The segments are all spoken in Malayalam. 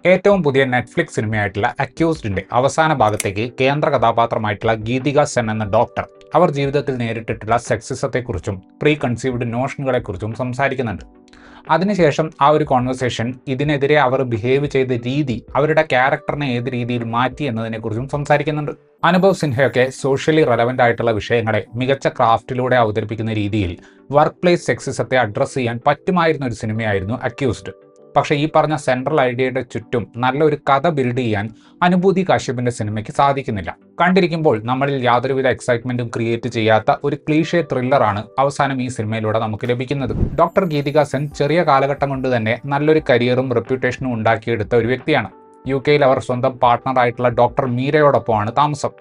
ഏറ്റവും പുതിയ നെറ്റ്ഫ്ലിക്സ് സിനിമയായിട്ടുള്ള അക്യൂസ്ഡിന്റെ അവസാന ഭാഗത്തേക്ക് കേന്ദ്ര കഥാപാത്രമായിട്ടുള്ള ഗീതിക സെൻ എന്ന ഡോക്ടർ അവർ ജീവിതത്തിൽ നേരിട്ടിട്ടുള്ള സെക്സിസത്തെക്കുറിച്ചും പ്രീ കൺസീവ്ഡ് നോഷനുകളെക്കുറിച്ചും സംസാരിക്കുന്നുണ്ട്. അതിനുശേഷം ആ ഒരു കോൺവെർസേഷൻ ഇതിനെതിരെ അവർ ബിഹേവ് ചെയ്ത രീതി അവരുടെ ക്യാരക്ടറിനെ ഏത് രീതിയിൽ മാറ്റി എന്നതിനെക്കുറിച്ചും സംസാരിക്കുന്നുണ്ട്. അനുഭവ് സിൻഹയൊക്കെ സോഷ്യലി റെലവൻ്റ് ആയിട്ടുള്ള വിഷയങ്ങളെ മികച്ച ക്രാഫ്റ്റിലൂടെ അവതരിപ്പിക്കുന്ന രീതിയിൽ വർക്ക് പ്ലേസ് സെക്സിസത്തെ അഡ്രസ്സ് ചെയ്യാൻ പറ്റുമായിരുന്ന ഒരു സിനിമയായിരുന്നു അക്യൂസ്ഡ്. പക്ഷേ ഈ പറഞ്ഞ സെൻട്രൽ ഐഡിയയുടെ ചുറ്റും നല്ലൊരു കഥ ബിൽഡ് ചെയ്യാൻ അനുഭൂതി കാശ്യപിന്റെ സിനിമയ്ക്ക് സാധിക്കുന്നില്ല. കണ്ടിരിക്കുമ്പോൾ നമ്മളിൽ യാതൊരുവിധ എക്സൈറ്റ്മെന്റും ക്രിയേറ്റ് ചെയ്യാത്ത ഒരു ക്ലീഷേ ത്രില്ലറാണ് അവസാനം ഈ സിനിമയിലൂടെ നമുക്ക് ലഭിക്കുന്നത്. ഡോക്ടർ ഗീതിക സെൻ ചെറിയ കാലഘട്ടം കൊണ്ട് തന്നെ നല്ലൊരു കരിയറും റെപ്യൂട്ടേഷനും ഉണ്ടാക്കിയെടുത്ത ഒരു വ്യക്തിയാണ്. UK-യിൽ അവർ സ്വന്തം പാർട്ട്ണറായിട്ടുള്ള ഡോക്ടർ മീരയോടൊപ്പമാണ് താമസം.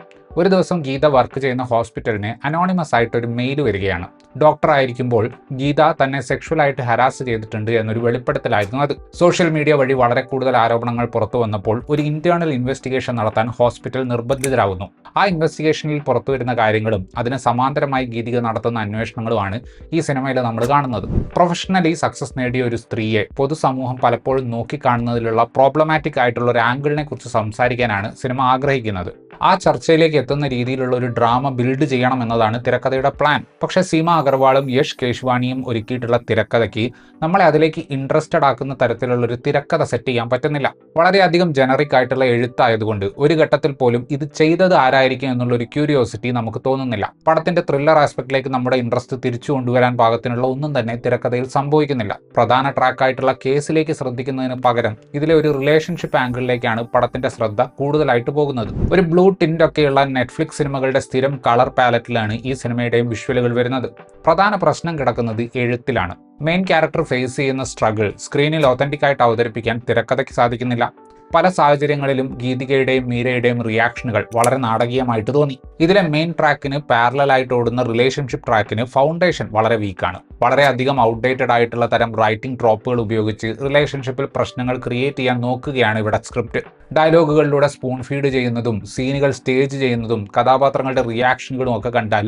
ഒരു ദിവസം ഗീത വർക്ക് ചെയ്യുന്ന ഹോസ്പിറ്റലിന് അനോണിമസ് ആയിട്ട് ഒരു മെയിൽ വരികയാണ്. ഡോക്ടർ ആയിരിക്കുമ്പോൾ ഗീത തന്നെ സെക്ഷുവലായിട്ട് ഹരാസ് ചെയ്തിട്ടുണ്ട് എന്നൊരു വെളിപ്പെടുത്തലായിരുന്നു അത്. സോഷ്യൽ മീഡിയ വഴി വളരെ കൂടുതൽ ആരോപണങ്ങൾ പുറത്തു വന്നപ്പോൾ ഒരു ഇന്റേണൽ ഇൻവെസ്റ്റിഗേഷൻ നടത്താൻ ഹോസ്പിറ്റൽ നിർബന്ധിതരാകുന്നു. ആ ഇൻവെസ്റ്റിഗേഷനിൽ പുറത്തു വരുന്ന കാര്യങ്ങളും അതിന് സമാന്തരമായി ഗീതിക നടത്തുന്ന അന്വേഷണങ്ങളുമാണ് ഈ സിനിമയിൽ നമ്മൾ കാണുന്നത്. പ്രൊഫഷണലി സക്സസ് നേടിയ ഒരു സ്ത്രീയെ പൊതുസമൂഹം പലപ്പോഴും നോക്കിക്കാണുന്നതിലുള്ള പ്രോബ്ലമാറ്റിക് ആയിട്ടുള്ള ഒരു ആംഗിളിനെ കുറിച്ച് സംസാരിക്കാനാണ് സിനിമ ആഗ്രഹിക്കുന്നത്. ആ ചർച്ചയിലേക്ക് എത്തുന്ന രീതിയിലുള്ള ഒരു ഡ്രാമ ബിൽഡ് ചെയ്യണം എന്നതാണ് തിരക്കഥയുടെ പ്ലാൻ. പക്ഷേ സീമ അഗർവാളും യഷ് കേശ്വാനിയും ഒരുക്കിയിട്ടുള്ള തിരക്കഥയ്ക്ക് നമ്മളെ അതിലേക്ക് ഇൻട്രസ്റ്റഡ് ആക്കുന്ന തരത്തിലുള്ള ഒരു തിരക്കഥ സെറ്റ് ചെയ്യാൻ പറ്റുന്നില്ല. വളരെയധികം ജനറിക് ആയിട്ടുള്ള എഴുത്തായതുകൊണ്ട് ഒരു ഘട്ടത്തിൽ പോലും ഇത് ചെയ്തത് ആരായിരിക്കും എന്നുള്ള ഒരു ക്യൂരിയോസിറ്റി നമുക്ക് തോന്നുന്നില്ല. പടത്തിന്റെ ത്രില്ലർ ആസ്പെക്റ്റിലേക്ക് നമ്മുടെ ഇൻട്രസ്റ്റ് തിരിച്ചു കൊണ്ടുവരാൻ പാകത്തിനുള്ള ഒന്നും തന്നെ തിരക്കഥയിൽ സംഭവിക്കുന്നില്ല. പ്രധാന ട്രാക്കായിട്ടുള്ള കേസിലേക്ക് ശ്രദ്ധിക്കുന്നതിന് പകരം ഇതിലെ ഒരു റിലേഷൻഷിപ്പ് ആംഗിളിലേക്കാണ് പടത്തിന്റെ ശ്രദ്ധ കൂടുതലായിട്ട് പോകുന്നത്. ഒരു ബ്ലൂ ടിന്റ് ഒക്കെയുള്ള നെറ്റ്ഫ്ലിക്സ് സിനിമകളുടെ സ്ഥിരം കളർ പാലറ്റിലാണ് ഈ സിനിമയുടെയും വിഷ്വലുകൾ വരുന്നത്. പ്രധാന പ്രശ്നം കിടക്കുന്നത് എഴുത്തിലാണ്. മെയിൻ ക്യാരക്ടർ ഫേസ് ചെയ്യുന്ന സ്ട്രഗിൾ സ്ക്രീനിൽ ഒതന്റിക് ആയിട്ട് അവതരിപ്പിക്കാൻ തിരക്കഥയ്ക്ക് സാധിക്കുന്നില്ല. പല സാഹചര്യങ്ങളിലും ഗീതികയുടെയും മീരയുടെയും റിയാക്ഷനുകൾ വളരെ നാടകീയമായിട്ട് തോന്നി. ഇതിലെ മെയിൻ ട്രാക്കിന് പാരലലായിട്ട് ഓടുന്ന റിലേഷൻഷിപ്പ് ട്രാക്കിന് ഫൗണ്ടേഷൻ വളരെ വീക്കാണ്. വളരെയധികം ഔട്ട്ഡേറ്റഡ് ആയിട്ടുള്ള തരം റൈറ്റിംഗ് ട്രോപ്പുകൾ ഉപയോഗിച്ച് റിലേഷൻഷിപ്പിൽ പ്രശ്നങ്ങൾ ക്രിയേറ്റ് ചെയ്യാൻ നോക്കുകയാണ് ഇവിടെ സ്ക്രിപ്റ്റ്. ഡയലോഗുകളിലൂടെ സ്പൂൺ ഫീഡ് ചെയ്യുന്നതും സീനുകൾ സ്റ്റേജ് ചെയ്യുന്നതും കഥാപാത്രങ്ങളുടെ റിയാക്ഷനുകളും ഒക്കെ കണ്ടാൽ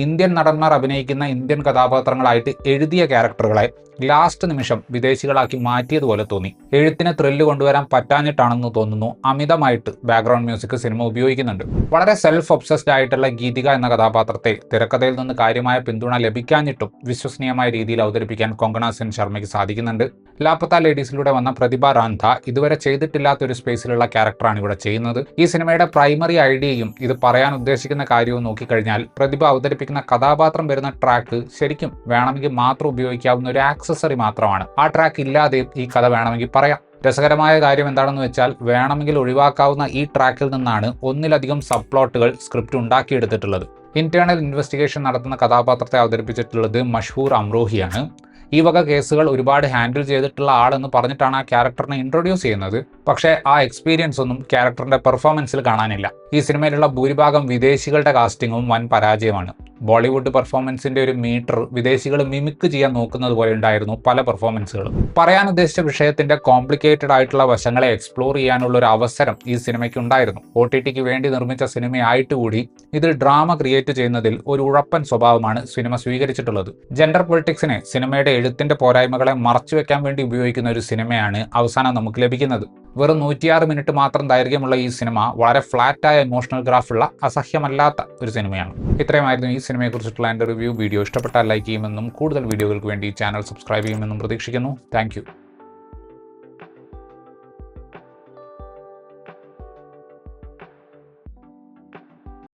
ഇന്ത്യൻ നടന്മാർ അഭിനയിക്കുന്ന ഇന്ത്യൻ കഥാപാത്രങ്ങളായിട്ട് എഴുതിയ ക്യാരക്ടറുകളെ ലാസ്റ്റ് നിമിഷം വിദേശികളാക്കി മാറ്റിയതുപോലെ തോന്നി. എഴുത്തിന് ത്രില്ല് കൊണ്ടുവരാൻ പറ്റാഞ്ഞിട്ടാണെന്ന് തോന്നുന്നു അമിതമായിട്ട് ബാക്ക്ഗ്രൗണ്ട് മ്യൂസിക് സിനിമ ഉപയോഗിക്കുന്നുണ്ട്. വളരെ സെൽഫ് ഒബ്സസ്ഡ് ആയിട്ടുള്ള ഗീതിക എന്ന കഥാപാത്രത്തെ തിരക്കഥയിൽ നിന്ന് കാര്യമായ പിന്തുണ ലഭിക്കാഞ്ഞിട്ടും വിശ്വസനീയമായ രീതിയിൽ അവതരിപ്പിക്കാൻ കൊങ്കണ സെൻ ശർമ്മയ്ക്ക് സാധിക്കുന്നുണ്ട്. ലാപ്പത്ത ലേഡീസിലൂടെ വന്ന പ്രതിഭ റാന്ധ ഇതുവരെ ചെയ്തിട്ടില്ലാത്ത ഒരു സ്പേസിലുള്ള ക്യാരക്ടറാണ് ഇവിടെ ചെയ്യുന്നത്. ഈ സിനിമയുടെ പ്രൈമറി ഐഡിയയും ഇത് പറയാൻ ഉദ്ദേശിക്കുന്ന കാര്യവും നോക്കിക്കഴിഞ്ഞാൽ പ്രതിഭ അവതരിപ്പിക്കുന്ന കഥാപാത്രം വരുന്ന ട്രാക്ക് ശരിക്കും വേണമെങ്കിൽ മാത്രം ഉപയോഗിക്കാവുന്ന ഒരു ആക്സസറി മാത്രമാണ്. ആ ട്രാക്ക് ഇല്ലാതെയും ഈ കഥ വേണമെങ്കിൽ പറയാം. രസകരമായ കാര്യം എന്താണെന്ന് വെച്ചാൽ വേണമെങ്കിൽ ഒഴിവാക്കാവുന്ന ഈ ട്രാക്കിൽ നിന്നാണ് ഒന്നിലധികം സബ് പ്ലോട്ടുകൾ സ്ക്രിപ്റ്റ് ഉണ്ടാക്കിയെടുത്തിട്ടുള്ളത്. ഇന്റേണൽ ഇൻവെസ്റ്റിഗേഷൻ നടത്തുന്ന കഥാപാത്രത്തെ അവതരിപ്പിച്ചിട്ടുള്ളത് മഷ്ഹൂർ അമ്രോഹിയാണ്. ഈ വക കേസുകൾ ഒരുപാട് ഹാൻഡിൽ ചെയ്തിട്ടുള്ള ആളെന്ന് പറഞ്ഞിട്ടാണ് ആ ക്യാരക്ടറിനെ ഇൻട്രൊഡ്യൂസ് ചെയ്യുന്നത്. പക്ഷേ ആ എക്സ്പീരിയൻസ് ഒന്നും ക്യാരക്ടറിന്റെ പെർഫോമൻസിൽ കാണാനില്ല. ഈ സിനിമയിലുള്ള ഭൂരിഭാഗം വിദേശികളുടെ കാസ്റ്റിംഗും വൻ പരാജയമാണ്. ബോളിവുഡ് പെർഫോമൻസിന്റെ ഒരു മീറ്റർ വിദേശികൾ മിമിക്ക് ചെയ്യാൻ നോക്കുന്നത് പോലെ ഉണ്ടായിരുന്നു പല പെർഫോമൻസുകളും. പറയാൻ ഉദ്ദേശിച്ച വിഷയത്തിന്റെ കോംപ്ലിക്കേറ്റഡ് ആയിട്ടുള്ള വശങ്ങളെ എക്സ്പ്ലോർ ചെയ്യാനുള്ള ഒരു അവസരം ഈ സിനിമയ്ക്ക് ഉണ്ടായിരുന്നു. OTTക്ക് വേണ്ടി നിർമ്മിച്ച സിനിമയായിട്ട് കൂടി ഇതിൽ ഡ്രാമ ക്രിയേറ്റ് ചെയ്യുന്നതിൽ ഒരു ഉഴപ്പൻ സ്വഭാവമാണ് സിനിമ സ്വീകരിച്ചിട്ടുള്ളത്. ജെൻഡർ പൊളിറ്റിക്സിനെ സിനിമയുടെ എഴുത്തിന്റെ പോരായ്മകളെ മറച്ചുവെക്കാൻ വേണ്ടി ഉപയോഗിക്കുന്ന ഒരു സിനിമയാണ് അവസാനം നമുക്ക് ലഭിക്കുന്നത്. വെറും 106 മിനിറ്റ് മാത്രം ദൈർഘ്യമുള്ള ഈ സിനിമ വളരെ ഫ്ലാറ്റായ ഇമോഷണൽ ഗ്രാഫുള്ള അസഹ്യമല്ലാത്ത ഒരു സിനിമയാണ്. ഇത്രയുമായിരുന്നു ഈ സിനിമയെക്കുറിച്ചിട്ടുള്ള എൻ്റെ റിവ്യൂ. വീഡിയോ ഇഷ്ടപ്പെട്ടാൽ ലൈക്ക് ചെയ്യുമെന്നും കൂടുതൽ വീഡിയോകൾക്ക് വേണ്ടി ചാനൽ സബ്സ്ക്രൈബ് ചെയ്യുമെന്നും പ്രതീക്ഷിക്കുന്നു. താങ്ക്